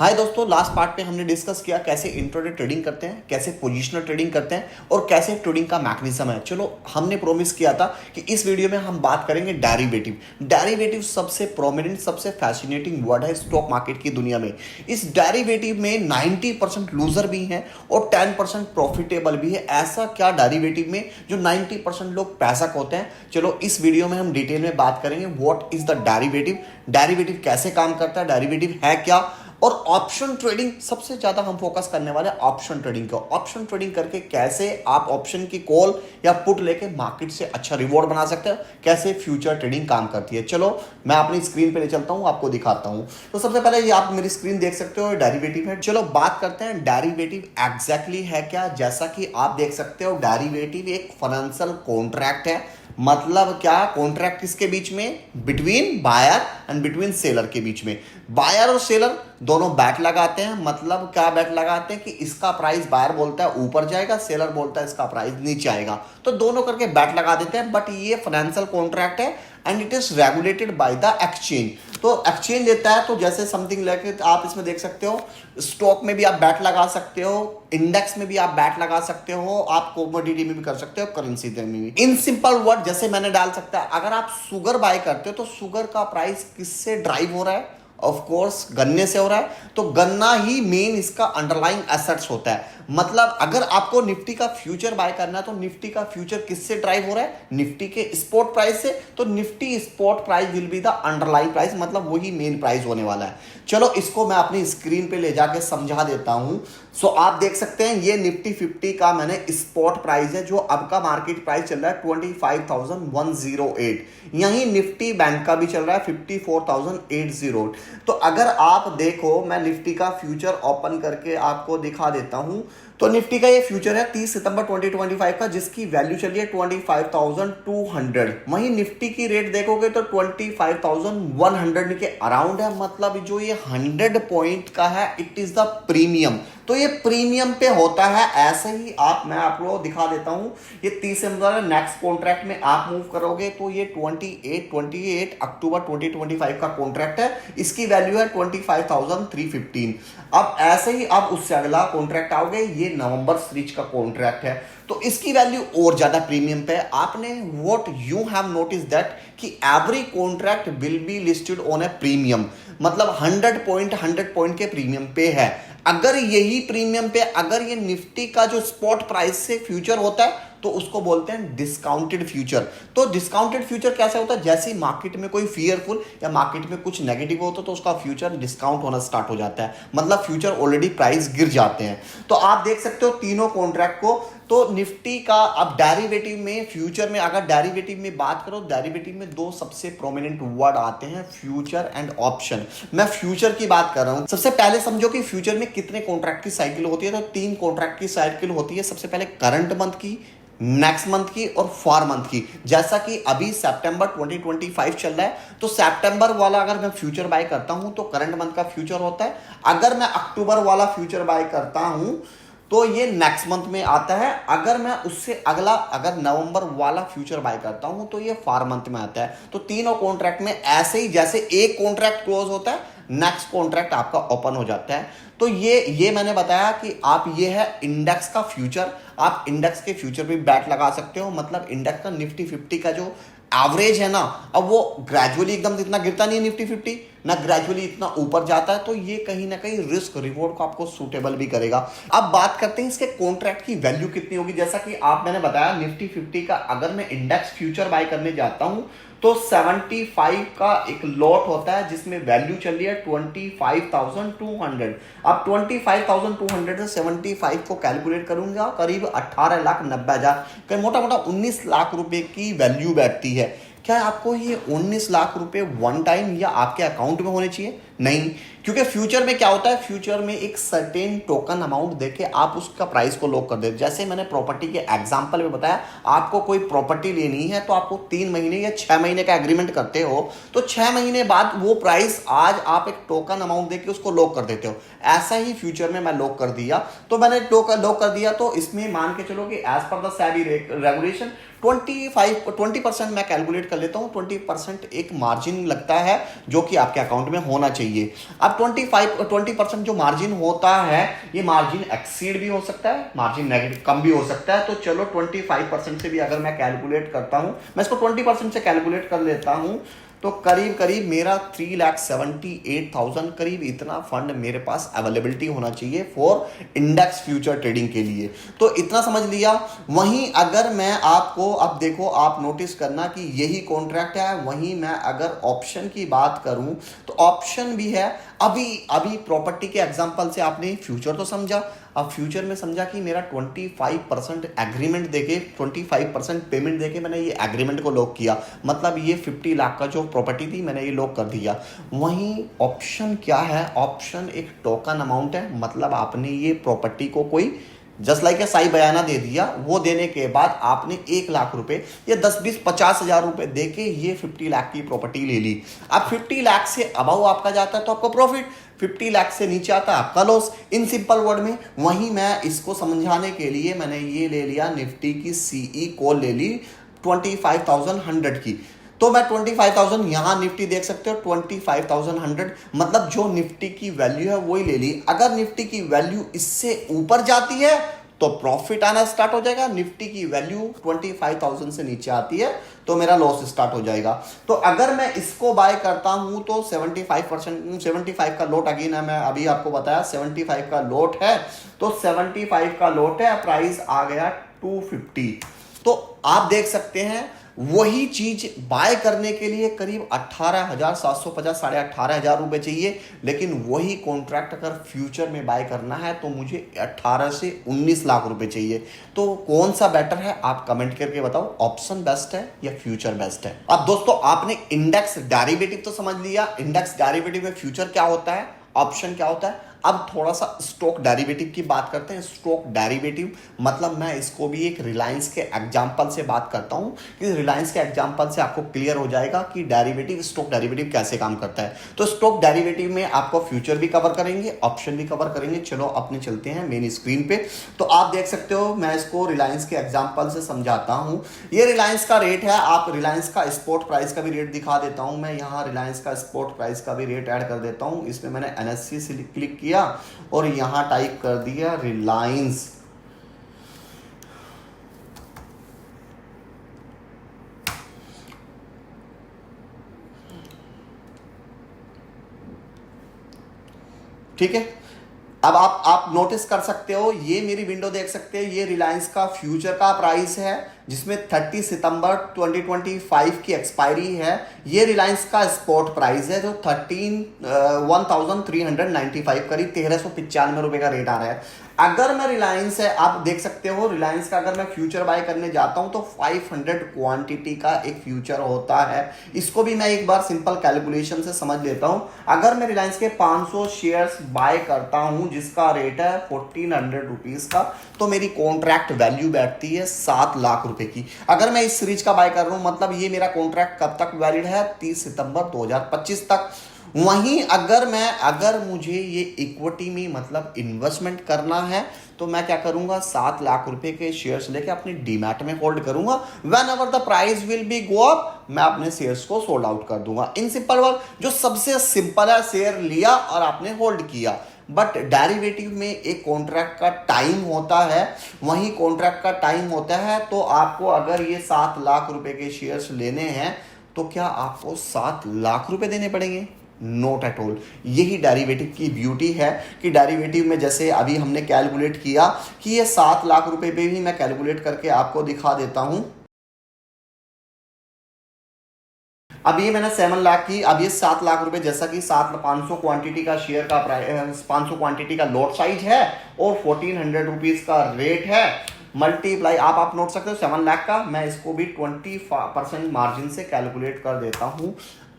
हाय दोस्तों, last part पे हमने डिस्कस किया कैसे इंट्राडे ट्रेडिंग करते हैं, कैसे पोजिशनल ट्रेडिंग करते हैं और कैसे ट्रेडिंग का मैकेनिज्म है। चलो, हमने प्रोमिस किया था कि इस वीडियो में हम बात करेंगे डेरिवेटिव। डेरिवेटिव सबसे प्रोमिनेंट, सबसे फैसिनेटिंग वर्ड है स्टॉक मार्केट की दुनिया में। इस डेरिवेटिव में 90% लूजर भी हैं और 10% प्रॉफिटेबल भी है। ऐसा क्या डेरिवेटिव में जो 90% लोग पैसा खोते हैं? चलो, इस वीडियो में हम डिटेल में बात करेंगे what is the derivative, derivative कैसे काम करता है, डेरिवेटिव है क्या, और ऑप्शन ट्रेडिंग सबसे ज्यादा हम फोकस करने वाले ऑप्शन ट्रेडिंग को। ऑप्शन ट्रेडिंग करके कैसे आप ऑप्शन की कॉल या पुट लेके मार्केट से अच्छा रिवॉर्ड बना सकते हैं, कैसे फ्यूचर ट्रेडिंग काम करती है। चलो, मैं अपनी स्क्रीन पे ले चलता हूं, आपको दिखाता हूं। तो सबसे पहले ये आप मेरी स्क्रीन देख सकते हो, डेरिवेटिव है। चलो बात करते हैं डेरिवेटिव एग्जैक्टली है क्या। जैसा कि आप देख सकते हो, डेरिवेटिव एक फाइनेंशियल कॉन्ट्रैक्ट है। मतलब क्या? कॉन्ट्रैक्ट किसके बीच में? Between buyer and between seller के बीच में। बायर और सेलर दोनों बैट लगाते हैं। मतलब क्या बैट लगाते हैं कि इसका प्राइस बायर बोलता है ऊपर जाएगा, सेलर बोलता है इसका प्राइस नीचे आएगा, तो दोनों करके बैट लगा देते हैं। बट ये फाइनेंशियल कॉन्ट्रैक्ट है and it is regulated by the exchange. तो एक्सचेंज देता है, तो जैसे समथिंग लेके आप इसमें देख सकते हो, स्टॉक में भी आप बैट लगा सकते हो, इंडेक्स में भी आप बैट लगा सकते हो, आप कमोडिटी में भी कर सकते हो, करेंसी में भी। इन सिंपल वर्ड जैसे मैंने डाल सकता है, अगर आप शुगर बाय करते हो तो शुगर का प्राइस किससे ड्राइव हो रहा है? ऑफ कोर्स गन्ने से हो रहा है। तो गन्ना ही मेन इसका अंडरलाइंग एसेट्स होता है। मतलब अगर आपको निफ्टी का फ्यूचर बाय करना है तो निफ्टी का फ्यूचर किससे ड्राइव हो रहा है? निफ्टी के स्पॉट प्राइस से। तो Nifty spot price will be the underlying price, मतलब वही मेन प्राइस होने वाला है। चलो, इसको मैं अपनी स्क्रीन पे ले जाके समझा देता हूं। सो आप देख सकते हैं, ये निफ्टी 50 का मैंने स्पॉट प्राइस है, जो अब का मार्केट प्राइस चल रहा है 25,108। यही निफ्टी बैंक का भी चल रहा है 54,808। तो अगर आप देखो, मैं निफ्टी का फ्यूचर ओपन करके आपको दिखा देता हूं। तो निफ्टी का ये फ्यूचर है 30 सितंबर 2025 का, जिसकी वैल्यू चली है 25,200। वहीं निफ्टी की रेट देखोगे तो 25,100 के अराउंड है। मतलब जो ये 100 पॉइंट का है, इट इज द प्रीमियम। तो ये प्रीमियम पे होता है। ऐसे ही मैं आपको दिखा देता हूं। ये 30 सितंबर नेक्स्ट कॉन्ट्रैक्ट में आप मूव करोगे तो ये 28 अक्टूबर 2025 का कॉन्ट्रैक्ट है। इसकी वैल्यू है 25,315। अब ऐसे ही आप उससे अगला कॉन्ट्रैक्ट आओगे, ये नवंबर सीरीज का कॉन्ट्रैक्ट है, तो इसकी वैल्यू और ज्यादा प्रीमियम पे है। आपने what you have notice that कि every contract will be listed on a premium. मतलब 100 पॉइंट के प्रीमियम पे है। अगर यही प्रीमियम पे, अगर ये निफ्टी का जो स्पॉट प्राइस से फ्यूचर होता है तो उसको बोलते हैं डिस्काउंटेड फ्यूचर। तो डिस्काउंटेड फ्यूचर कैसे होता है? जैसे ही मार्केट में कोई फियरफुल या मार्केट में कुछ नेगेटिव होता है तो उसका फ्यूचर डिस्काउंट होना स्टार्ट हो जाता है। मतलब फ्यूचर ऑलरेडी प्राइस गिर जाते हैं। तो आप देख सकते हो तीनों कॉन्ट्रैक्ट को। तो निफ्टी का अब डेरिवेटिव में, फ्यूचर में अगर डेरिवेटिव में बात करो, डेरिवेटिव में दो सबसे प्रोमिनेंट वर्ड आते हैं, फ्यूचर एंड ऑप्शन। मैं फ्यूचर की बात कर रहा हूं। सबसे पहले समझो कि फ्यूचर में कितने कॉन्ट्रैक्ट की साइकिल होती है। तो 3 कॉन्ट्रैक्ट की साइकिल होती है। सबसे पहले करंट मंथ की, नेक्स्ट मंथ की और फॉर मंथ की। जैसा कि अभी सितंबर 2025 चल रहा है, तो सितंबर वाला अगर मैं फ्यूचर बाय करता हूं तो करंट मंथ का फ्यूचर होता है। अगर मैं अक्टूबर वाला फ्यूचर बाय करता हूं तो ये नेक्स्ट मंथ में आता है। अगर मैं उससे अगला, अगर नवंबर वाला फ्यूचर बाय करता हूं तो ये फॉर मंथ में आता है। तो तीनों कॉन्ट्रैक्ट में ऐसे ही, जैसे एक कॉन्ट्रैक्ट क्लोज होता है, नेक्स्ट कॉन्ट्रैक्ट आपका ओपन हो जाता है। तो ये मैंने बताया कि आप, ये है इंडेक्स का फ्यूचर। आप इंडेक्स के फ्यूचर भी बैट लगा सकते हो। मतलब इंडेक्स का निफ्टी 50 का जो एवरेज है ना, अब वो ग्रेजुअली एकदम इतना गिरता नहीं है निफ्टी 50, ना ग्रेजुअली इतना ऊपर जाता है। तो ये कहीं ना कहीं रिस्क रिवॉर्ड को आपको सूटेबल भी करेगा। अब बात करते हैं इसके कॉन्ट्रैक्ट की वैल्यू कितनी होगी। जैसा कि मैंने बताया, निफ्टी 50 का अगर मैं इंडेक्स फ्यूचर बाय करने जाता हूं तो 75 का एक लॉट होता है, जिसमें वैल्यू चल रही है 25,200। अब 25,200 से 75 को कैलकुलेट करूंगा, करीब 18,90,000, कहीं मोटा मोटा 19 लाख रुपए की वैल्यू बैठती है। क्या आपको ये 19 लाख रुपए वन टाइम या आपके अकाउंट में होने चाहिए? नहीं, क्योंकि फ्यूचर में क्या होता है, फ्यूचर में एक सर्टेन टोकन अमाउंट देके आप उसका प्राइस को लॉक कर देते। जैसे मैंने प्रॉपर्टी के एग्जांपल में बताया, आपको कोई प्रॉपर्टी लेनी है तो आपको 3 महीने या 6 महीने का एग्रीमेंट करते हो, तो 6 महीने बाद वो प्राइस आज आप एक टोकन अमाउंट देके उसको लॉक कर देते हो। ऐसा ही फ्यूचर में मैं लॉक कर दिया। तो मैंने लॉक कर दिया, तो इसमें मान के चलो कि as per the SEBI regulation 20% मैं कैलकुलेट कर लेता हूँ, 20% एक मार्जिन लगता है जो कि आपके अकाउंट में होना चाहिए। अब 20% जो मार्जिन होता है, ये मार्जिन एक्सीड भी हो सकता है, मार्जिन नेगेटिव कम भी हो सकता है। तो चलो 25% से भी अगर मैं कैलकुलेट करता हूँ, मैं इसको 20% से कैलकुलेट कर लेता हूँ, तो करीब करीब मेरा 3,78,000 करीब इतना फंड मेरे पास अवेलेबिलिटी होना चाहिए फॉर इंडेक्स फ्यूचर ट्रेडिंग के लिए। तो इतना समझ लिया। वहीं अगर मैं आपको, अब देखो आप नोटिस करना कि यही कॉन्ट्रैक्ट है, वहीं मैं अगर ऑप्शन की बात करूं तो ऑप्शन भी है। अभी अभी प्रॉपर्टी के एग्जांपल से आपने फ्यूचर तो समझा, अब फ्यूचर में समझा कि मेरा 25% एग्रीमेंट देके, 25% पेमेंट देके मैंने ये एग्रीमेंट को लॉक किया, मतलब ये 50 लाख का जो प्रॉपर्टी थी मैंने ये लॉक कर दिया। वहीं ऑप्शन क्या है, ऑप्शन एक टोकन अमाउंट है, मतलब आपने ये प्रॉपर्टी को कोई जस्ट लाइक साई बयाना दे दिया, वो देने के बाद आपने 1 लाख रुपए या 10-20-50 हज़ार रुपए देके ये 50 लाख की प्रॉपर्टी ले ली। अब 50 लाख से अबव आपका जाता है तो आपको प्रॉफिट, 50 लाख से नीचे आता है आपका लॉस, इन सिंपल वर्ड में। वहीं मैं इसको समझाने के लिए मैंने ये ले लिया, निफ्टी की सीई कॉल ले ली 25,100 की। तो मैं 25,000 यहां निफ्टी देख सकते हो, 25,100 मतलब जो निफ्टी की वैल्यू है वही ले ली। अगर निफ्टी की वैल्यू इससे ऊपर जाती है तो प्रॉफिट आना स्टार्ट हो जाएगा, निफ्टी की वैल्यू 25,000 से नीचे आती है तो मेरा लॉस स्टार्ट हो जाएगा। तो अगर मैं इसको बाय करता हूं तो 75 का लोट, अगेन है मैं अभी आपको बताया 75 का लोट है, तो 75 का लोट है, प्राइस आ गया 250। तो आप देख सकते हैं वही चीज बाय करने के लिए करीब 18,750, 18,500 रुपए चाहिए, लेकिन वही कॉन्ट्रैक्ट अगर फ्यूचर में बाय करना है तो मुझे 18 से 19 लाख रुपए चाहिए। तो कौन सा बेटर है आप कमेंट करके बताओ, ऑप्शन बेस्ट है या फ्यूचर बेस्ट है। अब दोस्तों आपने इंडेक्स डेरिवेटिव तो समझ लिया, इंडेक्स डेरिवेटिव में फ्यूचर क्या होता है, ऑप्शन क्या होता है। अब थोड़ा सा स्टॉक डेरिवेटिव की बात करते हैं। स्टॉक डेरिवेटिव मतलब मैं इसको भी एक रिलायंस के एग्जांपल से बात करता हूं कि रिलायंस के एग्जांपल से आपको क्लियर हो जाएगा कि डेरिवेटिव, स्टॉक डेरिवेटिव कैसे काम करता है। तो स्टॉक डेरिवेटिव में आपको फ्यूचर भी कवर करेंगे, ऑप्शन भी कवर करेंगे। चलो अपने चलते हैं मेन स्क्रीन पे। तो आप देख सकते हो मैं इसको रिलायंस के एग्जाम्पल से समझाता हूं। ये रिलायंस का रेट है, आप रिलायंस का स्पॉट प्राइस का भी रेट दिखा देता हूं मैं, यहाँ रिलायंस का स्पॉट प्राइस का भी रेट ऐड कर देता हूं। इसमें मैंने एनएससी से क्लिक किया और यहां टाइप कर दिया रिलायंस। ठीक है, अब आप नोटिस कर सकते हो, ये मेरी विंडो देख सकते हैं, ये रिलायंस का फ्यूचर का प्राइस है जिसमें 30 सितंबर 2025 की एक्सपायरी है। ये रिलायंस का स्पॉट प्राइस है जो 13,395 करीब 1,395 रुपए का रेट आ रहा है। अगर मैं रिलायंस है, आप देख सकते हो रिलायंस का अगर मैं फ्यूचर बाय करने जाता हूं तो 500 क्वांटिटी का एक फ्यूचर होता है। इसको भी मैं एक बार सिंपल कैलकुलेशन से समझ लेता हूं। अगर मैं रिलायंस के 500 शेयर्स बाय करता हूं जिसका रेट है 1,400 रुपीज का, तो मेरी कॉन्ट्रैक्ट वैल्यू बैठती है 7 लाख रुपए की। अगर मैं इस सीरीज का बाय कर रहा हूं, मतलब ये मेरा कॉन्ट्रैक्ट कब तक वैलिड है, 30 सितंबर 2025 तक। वहीं अगर मुझे ये इक्विटी में मतलब इन्वेस्टमेंट करना है तो मैं क्या करूंगा, 7 लाख रुपए के शेयर्स लेके अपनी डीमैट में होल्ड करूंगा। When ever the price will be go up, मैं अपने शेयर्स को सोल्ड आउट कर दूंगा। इन सिंपल वर्ड, जो सबसे सिंपल है, शेयर लिया और आपने होल्ड किया। बट डेरिवेटिव में एक कॉन्ट्रैक्ट का टाइम होता है, वही कॉन्ट्रैक्ट का टाइम होता है। तो आपको अगर ये 7 लाख रुपए के शेयर्स लेने हैं तो क्या आपको 7 लाख रुपए देने पड़ेंगे? Note at all. यही डेरिवेटिव की ब्यूटी है कि डेरिवेटिव में जैसे अभी हमने कैलकुलेट किया कि ये 7 लाख रुपए पे भी मैं कैलकुलेट करके आपको दिखा देता हूं। अब ये मैंने 7 लाख की, अब ये 7 लाख रुपए, जैसा कि 500 क्वांटिटी का शेयर का प्राइस, 500 क्वांटिटी का लॉट साइज है और 1,400 रुपीज का रेट है, मल्टीप्लाई आप नोट सकते हो 7 लाख का। मैं इसको भी 20% मार्जिन से कैलकुलेट कर देता हूं।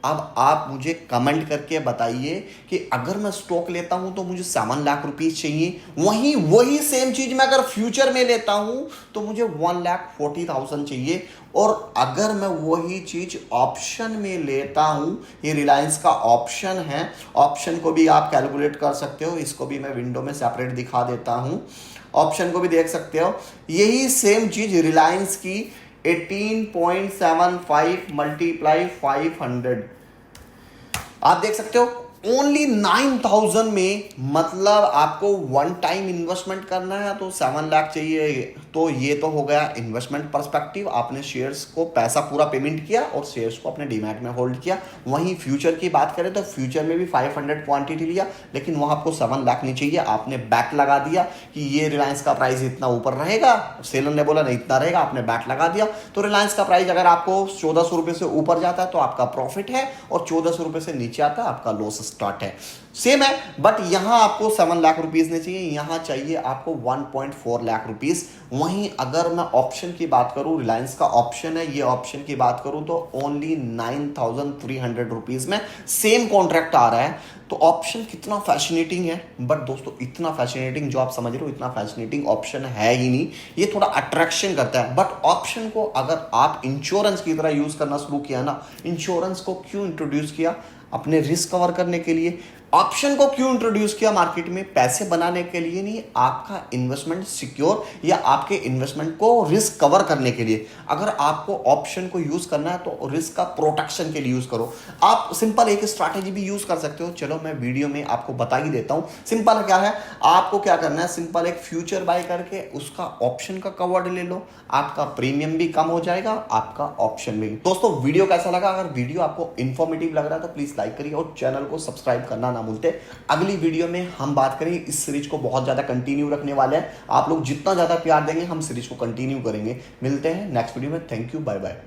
अब आप मुझे कमेंट करके बताइए कि अगर मैं स्टॉक लेता हूं तो मुझे 7 लाख रुपीस चाहिए, वही सेम चीज मैं अगर फ्यूचर में लेता हूं तो मुझे 1,40,000 चाहिए। और अगर मैं वही चीज ऑप्शन में लेता हूं, ये रिलायंस का ऑप्शन है, ऑप्शन को भी आप कैलकुलेट कर सकते हो। इसको भी मैं विंडो में सेपरेट दिखा देता हूं, ऑप्शन को भी देख सकते हो। यही सेम चीज रिलायंस की 18.75 मल्टीप्लाई 500, आप देख सकते हो ओनली 9,000 में, मतलब आपको वन टाइम इन्वेस्टमेंट करना है तो 7 लाख चाहिए। तो ये तो हो गया इन्वेस्टमेंट पर्सपेक्टिव, आपने शेयर्स को पैसा पूरा पेमेंट किया और शेयर्स को अपने डीमैट में होल्ड किया। वहीं फ्यूचर की बात करें तो फ्यूचर में भी 500 क्वांटिटी लिया, लेकिन वहां आपको 7 लाख नहीं चाहिए, आपने बैट लगा दिया कि ये रिलायंस का प्राइस इतना ऊपर रहेगा, सेलर ने बोला नहीं इतना रहेगा, आपने बैट लगा दिया। तो रिलायंस का प्राइस अगर आपको 1400 रुपए से ऊपर जाता है तो आपका प्रॉफिट है, और 1400 रुपए से नीचे आता है आपका लॉस स्टार्ट है। सेम है, बट यहां आपको 7 लाख रुपीस नहीं चाहिए, यहां चाहिए आपको 1.4 लाख रुपीस। वहीं अगर मैं ऑप्शन की बात करूं, रिलायंस का ऑप्शन है, ये ऑप्शन की बात करूं तो ओनली 9,300 रुपीज में सेम कॉन्ट्रैक्ट आ रहा है। तो ऑप्शन कितना फैसिनेटिंग है, बट दोस्तों इतना फैसिनेटिंग जो आप समझ रहे हो इतना फैसिनेटिंग ऑप्शन है ही नहीं। ये थोड़ा अट्रैक्शन करता है, बट ऑप्शन को अगर आप इंश्योरेंस की तरह यूज करना शुरू किया ना, इंश्योरेंस को क्यों इंट्रोड्यूस किया? अपने रिस्क कवर करने के लिए। ऑप्शन को क्यों इंट्रोड्यूस किया मार्केट में? पैसे बनाने के लिए नहीं, आपका इन्वेस्टमेंट सिक्योर या आपके इन्वेस्टमेंट को रिस्क कवर करने के लिए। अगर आपको ऑप्शन को यूज करना है तो रिस्क का प्रोटेक्शन के लिए यूज करो। आप सिंपल एक स्ट्रैटेजी भी यूज कर सकते हो, चलो मैं वीडियो में आपको बता ही देता हूं। सिंपल क्या है, आपको क्या करना है, सिंपल एक फ्यूचर बाय करके उसका ऑप्शन का कवर ले लो, आपका प्रीमियम भी कम हो जाएगा, आपका ऑप्शन भी। दोस्तों वीडियो कैसा लगा? अगर वीडियो आपको इंफॉर्मेटिव लग रहा है तो प्लीज लाइक करिए और चैनल को सब्सक्राइब करना ना भूलते। अगली वीडियो में हम बात करेंगे, इस सीरीज को बहुत ज्यादा कंटिन्यू रखने वाले हैं, आप लोग जितना ज्यादा प्यार देंगे हम सीरीज को कंटिन्यू करेंगे। मिलते हैं नेक्स्ट वीडियो में, थैंक यू, बाय बाय।